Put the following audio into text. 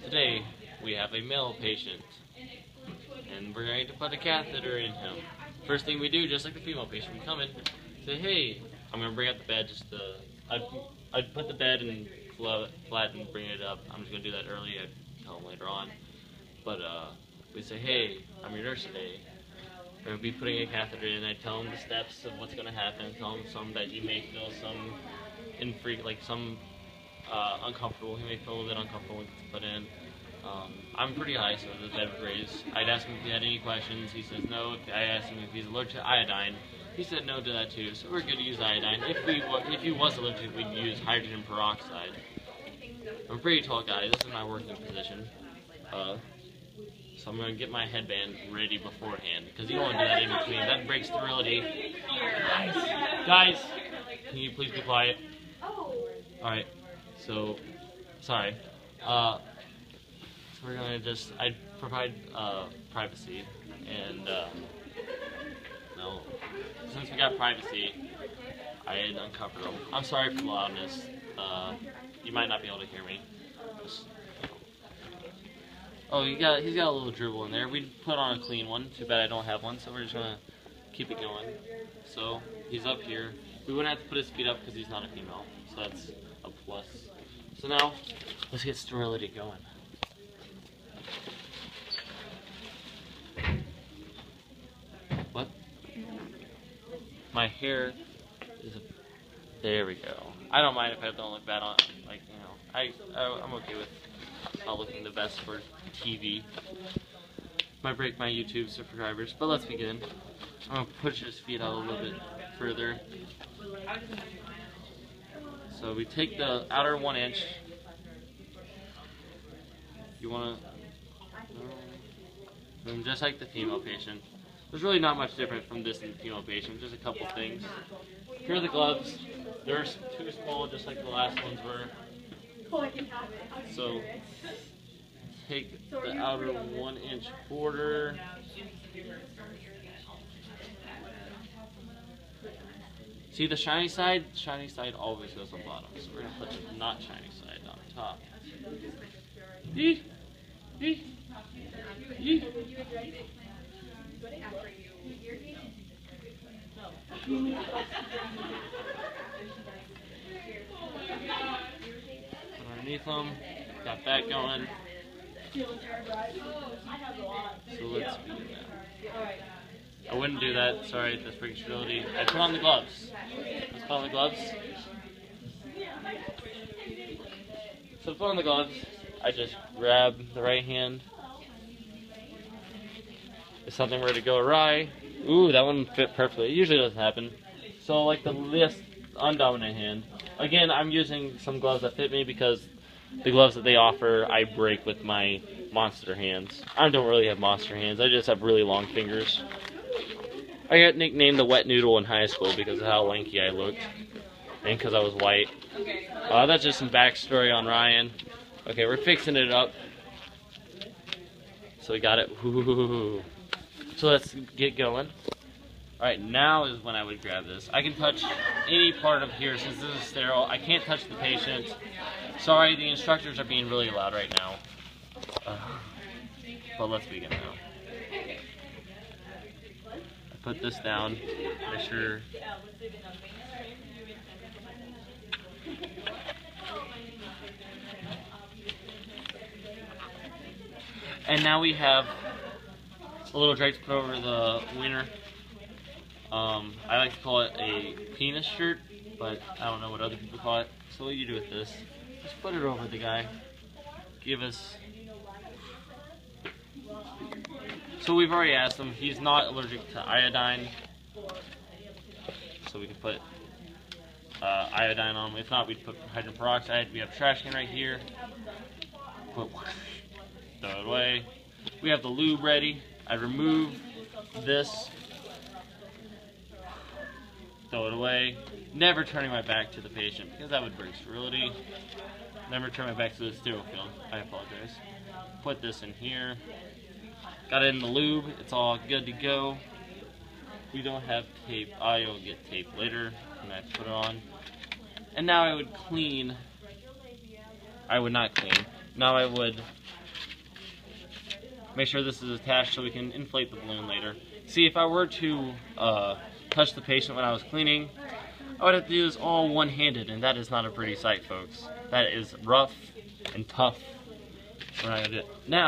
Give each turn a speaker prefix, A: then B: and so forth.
A: Today we have a male patient, and we're going to put a catheter in him. First thing we do, just like the female patient, we come in, say, hey, I'm going to bring out the bed, I'd put the bed and flat and bring it up. I'm just going to do that early, I'd tell him later on. But we say, hey, I'm your nurse today. We're going to be putting a catheter in. I tell him the steps of what's going to happen, tell him some that you may feel some uncomfortable. He may feel a little bit uncomfortable when it's put in. I'm pretty high, so the bed would raise. I'd ask him if he had any questions. He says no. I asked him if he's allergic to iodine. He said no to that too. So we're good to use iodine. If he was allergic, we'd use hydrogen peroxide. I'm a pretty tall guy. This is my working position. So I'm going to get my headband ready beforehand, because you don't want to do that in between. That breaks sterility. Guys, can you please be quiet? Alright, so, sorry. So we're going to I provide privacy, and no, since we got privacy, I had uncovered them. I'm sorry for the loudness. You might not be able to hear me. Oh, he's got a little dribble in there. We put on a clean one. Too bad I don't have one, so we're just gonna keep it going. So he's up here. We wouldn't have to put his feet up because he's not a female, so that's a plus. So now let's get sterility going. What? My hair is there we go. I don't mind if I don't look bad on, like, you know, I'm okay with not looking the best for TV. Might break my YouTube subscribers, but let's begin. I'm gonna push his feet out a little bit further. So we take the outer 1 inch. You wanna, and just like the female patient. There's really not much different from this and the female patient, just a couple things. Here are the gloves. They're too small, just like the last ones were. So take the outer 1 inch border. See the shiny side? The shiny side always goes on bottom. So we're going to put the not shiny side on top. Yee! Yee! Yee! Underneath them, got that going. So let's begin now. I wouldn't do that, sorry, that's breaking sterility. I put on the gloves. Let's put on the gloves. So to put on the gloves, I just grab the right hand. If something were to go awry, ooh, that one fit perfectly. It usually doesn't happen. So like the least undominant hand. Again, I'm using some gloves that fit me because the gloves that they offer, I break with my monster hands. I don't really have monster hands. I just have really long fingers. I got nicknamed the wet noodle in high school because of how lanky I looked. And because I was white. That's just some backstory on Ryan. Okay, we're fixing it up. So we got it. Ooh. So let's get going. Alright, now is when I would grab this. I can touch any part of here since this is sterile. I can't touch the patient. Sorry, the instructors are being really loud right now. But let's begin now. I put this down. Make sure. And now we have a little drape to put over the wiener. I like to call it a penis shirt, but I don't know what other people call it. So what you do with this, just put it over the guy. Give us. So we've already asked him, he's not allergic to iodine. So we can put iodine on him. If not, we'd put hydrogen peroxide. We have a trash can right here. Throw it away. We have the lube ready. I remove this. Throw it away. Never turning my back to the patient because that would break sterility. Never turn my back to the sterile film. I apologize. Put this in here. Got it in the lube. It's all good to go. We don't have tape. I'll get tape later and I have to put it on. And now I would clean. I would not clean. Now I would Make sure this is attached so we can inflate the balloon later. See, if I were to touch the patient when I was cleaning, I would have to do this all one-handed, and that is not a pretty sight, folks. That is rough and tough. We're not gonna do it. Now,